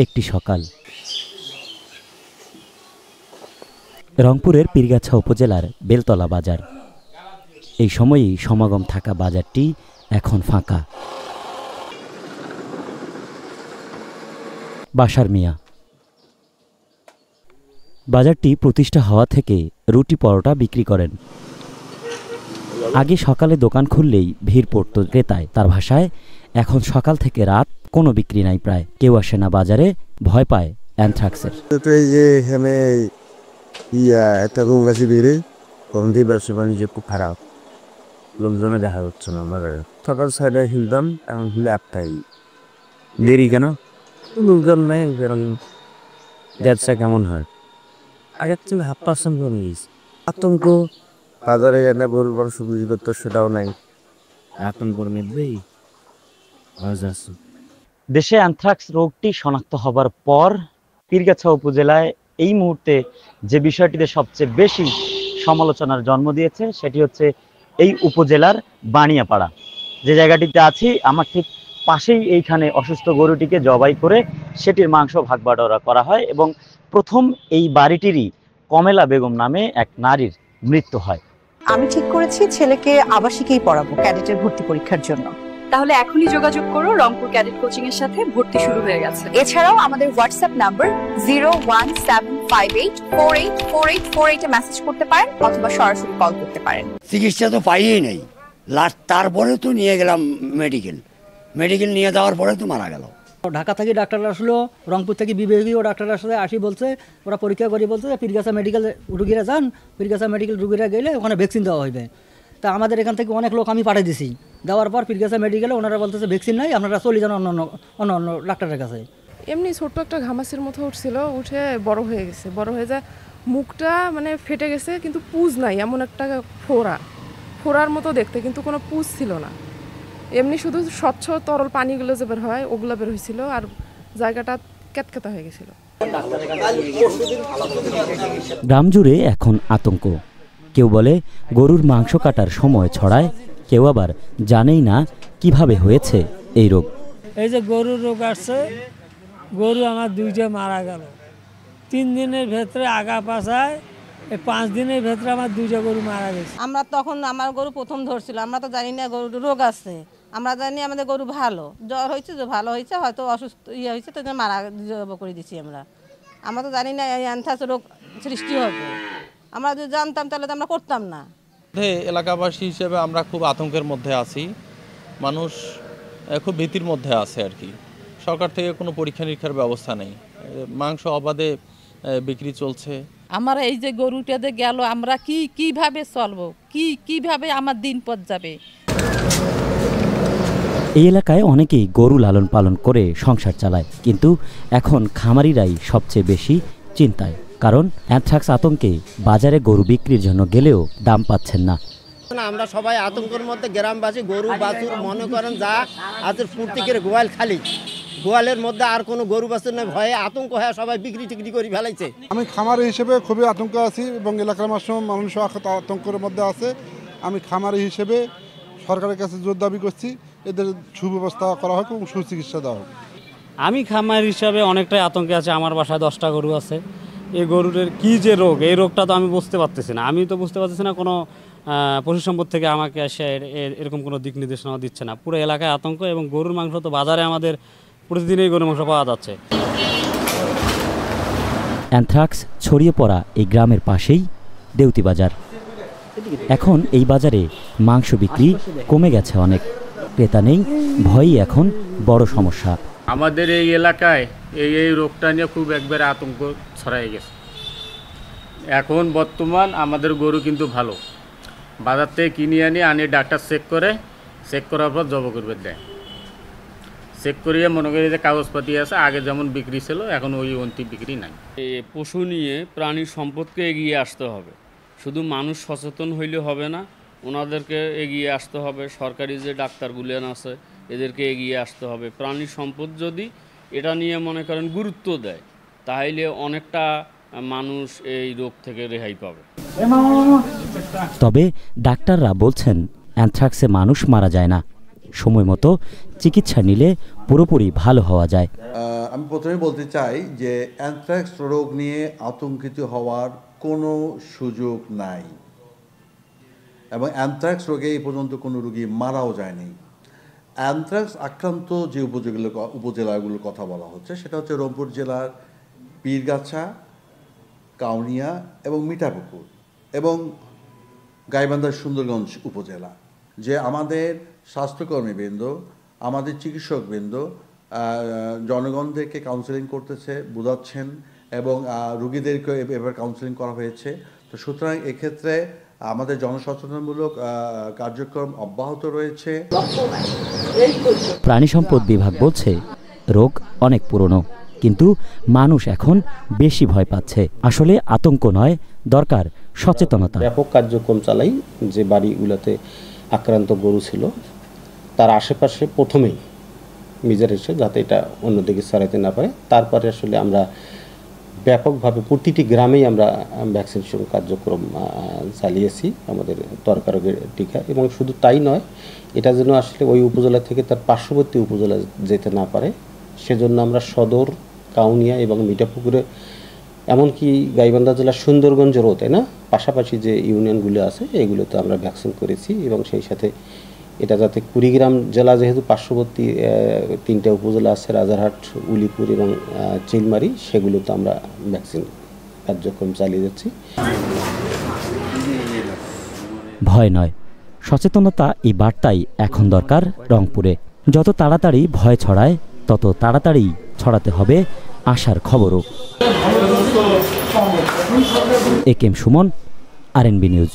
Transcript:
একটি সকাল রংপুরের পীরগাছা উপজেলার বেলতলা বাজার। এই সময়েই সমাগম থাকা বাজারটি এখন ফাঁকা। বাশার মিয়া বাজারটি প্রতিষ্ঠা হওয়া থেকে রুটি পরোটা বিক্রি করেন। আগে সকালে দোকান খুললেই ভিড় পড়ত ক্রেতায়। তার ভাষায় এখন সকাল থেকে রাত কোনো বিক্রি নাই, প্রায় কেউ আসে না বাজারে, ভয় পায় অ্যানথ্রাক্সের। একটা রোগ আছে বেড়ে কমতি ব্যবসা বাণিজ্য খুব খারাপ, লোকজনে দেখা যাচ্ছে না। আমার সকাল 6টায় খুলতাম, এখন খুলে 8টায়। দেরি কেন? লোকজন নেই। ব্যবসা কেমন হয়? আগের থেকে 1/2% কমে গেছে। আতঙ্ক বাজারে এনে বড় বড় সবজি করতো, সেটাও নাই। আতঙ্কর মধ্যেই দেশে অ্যানথ্রাক্স রোগটি শনাক্ত হবার পর পীরগাছা উপজেলায় এই মুহূর্তে যে বিষয়টিতে সবচেয়ে বেশি সমালোচনার জন্ম দিয়েছে সেটি হচ্ছে এই উপজেলার বানিয়াপাড়া। যে জায়গাটিতে আছি, আমার ঠিক পাশেই এইখানে অসুস্থ গরুটিকে জবাই করে সেটির মাংস ভাগ বাটোয়ারা করা হয় এবং প্রথম এই বাড়িটিরই কমেলা বেগম নামে এক নারীর মৃত্যু হয়। আমি ঠিক করেছি ছেলেকে আবাসিকেই পড়াবো ক্যাডেটের ভর্তি পরীক্ষার জন্য। তাহলে এখনই যোগাযোগ করো, রংপুর ক্যাডেট কোচিং এর সাথে ভর্তি শুরু হয়ে গেছে। এছাড়াও আমাদের হোয়াটসঅ্যাপ নাম্বার 01758484848 এ মেসেজ করতে পারেন অথবা সরাসরি কল করতে পারেন। চিকিৎসা তো পাইই নাই, তারপরে তো নিয়ে গেলাম মেডিকেল নিয়ে যাওয়ার পরে তো মারা গেল। ঢাকা থেকে ডাক্তাররা আসলো, রংপুর থেকে বিভাগীয় ডাক্তাররা আসলে আসি বলছে, ওরা পরীক্ষা করি বলছে যে পীরগাছা মেডিকেল রুগীরা যান, পীরগাছা মেডিকেল রুগীরা গেলে ওখানে ভ্যাকসিন দেওয়া হইবে। তা আমাদের এখান থেকে অনেক লোক আমি পাঠিয়ে দিছি, দেওয়ার পর পীরগাছা মেডিকেলে ওনারা বলতেছে ভ্যাকসিন নাই, আপনারা চলে যান অন্য ডাক্তারের কাছে। এমনি ছোট্ট একটা ঘামাচির মতো উঠছিল, উঠে বড় হয়ে গেছে, বড় হয়ে যায় মুখটা মানে ফেটে গেছে, কিন্তু পুজ নাই, এমন একটা ফোড়ার মতো দেখতে, কিন্তু কোনো পুজ ছিল না। এমনি শুধু স্বচ্ছ তরল পানিগুলো যে বের হয় ওগুলো বের হয়েছিল, আর জায়গাটা কেতকেতা হয়ে গেছিল। গ্রাম জুড়ে এখন আতঙ্ক। কেউ বলে গরুর মাংস কাটার সময় ছড়ায়, কেউ আবার জানেই না কিভাবে হয়েছে এই রোগ। এই যে গরুর রোগ আসছে, গরু আমার 2টা মারা গেল 3 দিনের ভেতরে, আগা পাছায় 5 দিনের ভেতরে আমার 2টা গরু মারা গেছে। আমরা তখন আমার গরু প্রথম ধরছিল, আমরা তো জানি না গরুর রোগ আছে, আমরা জানি আমাদের গরু ভালো, জ্বর হয়েছে, যে ভালো হয়েছে, হয়তো অসুস্থ হয়েছে, তো মারা করে দিচ্ছি। আমরা তো জানি না এই অ্যানথ্রাক্স রোগ সৃষ্টি হবে। আমরা যদি জানতাম তাহলে তো আমরা করতাম না। এলাকাবাসী হিসেবে আমরা খুব আতঙ্কের মধ্যে আছি, মানুষ খুব ভীতির মধ্যে আছে আর কি। সরকার থেকে কোনো পরীক্ষা নিরীক্ষার ব্যবস্থা নেই, মাংস অবাধে বিক্রি চলছে। আমার এই যে গরুটাতে গেল, আমরা কিভাবে চলবো, কিভাবে আমার দিন পথ যাবে। এই এলাকায় অনেকেই গরু লালন পালন করে সংসার চালায়, কিন্তু এখন খামারিরাই সবচেয়ে বেশি চিন্তায়, কারণ অ্যানথ্রাক্স আতঙ্কে বাজারে গরু বিক্রির জন্য গেলেও দাম পাচ্ছেন না। আমরা সবাই আতঙ্কের মধ্যে, গ্রামবাসী গরু বাছুর মনে করেন যা আজের ফুর্তি করে গোয়াল খালি, গোয়ালের মধ্যে আর কোনো গরু বাছুর নয়, ভয়ে আতঙ্ক হয়ে সবাই বিক্রি টিক্রি করে ফেলাইছে। আমি খামারি হিসেবে খুবই আতঙ্ক আছি এবং এলাকার মানুষ আতঙ্কের মধ্যে আছে। আমি খামারি হিসেবে সরকারের কাছে জোর দাবি করছি, এদের সুব্যবস্থা করা হোক এবং সুচিকিৎসা দেওয়া হোক। আমি খামার হিসাবে অনেকটাই আতঙ্কে আছে। আমার বাসায় 10টা গরু আছে। এই গরুর কি যে রোগ, এই রোগটা তো আমি বুঝতে পারতেছি না। আমি তো বুঝতে পারতেছি না, কোনো পশু সম্পদ থেকে আমাকে এসে এরকম কোনো দিক নির্দেশনা দিচ্ছে না। পুরো এলাকায় আতঙ্ক, এবং গরুর মাংস তো বাজারে আমাদের প্রতিদিনই গরুর মাংস পাওয়া যাচ্ছে। অ্যানথ্রাক্স ছড়িয়ে পড়া এই গ্রামের পাশেই দেউতি বাজার। এখন এই বাজারে মাংস বিক্রি কমে গেছে অনেক, ক্রেতা নেই, ভয়ই এখন বড় সমস্যা। আমাদের এই এলাকায় এই রোগটা নিয়ে খুব একবারে আতঙ্ক ছড়াই গেছে। এখন বর্তমান আমাদের গরু কিন্তু ভালো, বাজার থেকে কিনে আনি ডাক্তার চেক করার পর জব করবে দেয়। চেক করিয়ে মনে করি যে কাগজপাতি আছে, আগে যেমন বিক্রি ছিল এখন ওই অন্তিম বিক্রি নাই। পশু নিয়ে প্রাণী সম্পদকে এগিয়ে আসতে হবে, শুধু মানুষ সচেতন হইলে হবে না, ওনাদেরকে এগিয়ে আসতে হবে। সরকারি যে ডাক্তারগুলেন আছে এদেরকে এগিয়ে আসতে হবে। প্রাণী সম্পদ যদি এটা নিয়ে মনে করেন গুরুত্ব দেয়, তাহলে অনেকটা মানুষ এই রোগ থেকে রেহাই পাবে। তবে ডাক্তাররা বলছেন অ্যানথ্রাক্সে মানুষ মারা যায় না, সময় মতো চিকিৎসা নিলে পুরোপুরি ভালো হওয়া যায়। আমি প্রথমে বলতে চাই যে অ্যানথ্রাক্স রোগ নিয়ে আতঙ্কিত হওয়ার কোনো সুযোগ নাই এবং অ্যানথ্রাক্স রোগে এই পর্যন্ত কোনো রোগী মারাও যায়নি। অ্যানথ্রাক্স আক্রান্ত যে উপজেলাগুলোর কথা বলা হচ্ছে সেটা হচ্ছে রংপুর জেলার পীরগাছা, কাউনিয়া এবং মিঠাপুকুর এবং গাইবান্ধার সুন্দরগঞ্জ উপজেলা। যে আমাদের স্বাস্থ্যকর্মীবৃন্দ, আমাদের চিকিৎসকবৃন্দ জনগণদেরকে কাউন্সেলিং করতেছে, বোঝাচ্ছেন এবং রুগীদেরকে এবার কাউন্সেলিং করা হয়েছে। তো সুতরাং এক্ষেত্রে আমাদের জনসচেতনমূলক কার্যক্রম অব্যাহত রয়েছে। প্রাণী সম্পদ বিভাগ বলছে রোগ অনেক পুরনো, কিন্তু মানুষ এখন বেশি ভয় পাচ্ছে। আসলে আতঙ্ক নয়, দরকার সচেতনতা। ব্যাপক কার্যক্রম চালাই যে বাড়িগুলোতে আক্রান্ত গরু ছিল তার আশেপাশে প্রথমেই মিজার এসে যাতে এটা অন্যদিকে ছড়াইতে না পারে। তারপরে আসলে আমরা ব্যাপকভাবে প্রতিটি গ্রামেই আমরা ভ্যাকসিনেশন কার্যক্রম চালিয়েছি আমাদের ত্বরকা রোগের টিকা। এবং শুধু তাই নয়, এটা যেন আসলে ওই উপজেলা থেকে তার পার্শ্ববর্তী উপজেলা যেতে না পারে সেজন্য আমরা সদর, কাউনিয়া এবং মিঠাপুকুরে, এমনকি গাইবান্ধা জেলার সুন্দরগঞ্জ রোড, তাই না, পাশাপাশি যে ইউনিয়নগুলো আছে এগুলোতে আমরা ভ্যাকসিন করেছি। এবং সেই সাথে এটা যাতে কুড়িগ্রাম জেলা যেহেতু পার্শ্ববর্তী 3টা উপজেলা আছে, রাজারহাট, উলিপুর এবং চিলমারি, সেগুলোতে আমরা ভ্যাকসিন কার্যক্রম চালিয়ে যাচ্ছি। ভয় নয়, সচেতনতা, এই বার্তাই এখন দরকার রংপুরে। যত তাড়াতাড়ি ভয় ছড়ায় তত তাড়াতাড়ি ছড়াতে হবে আশার খবরও। AKM Suman, RNB news.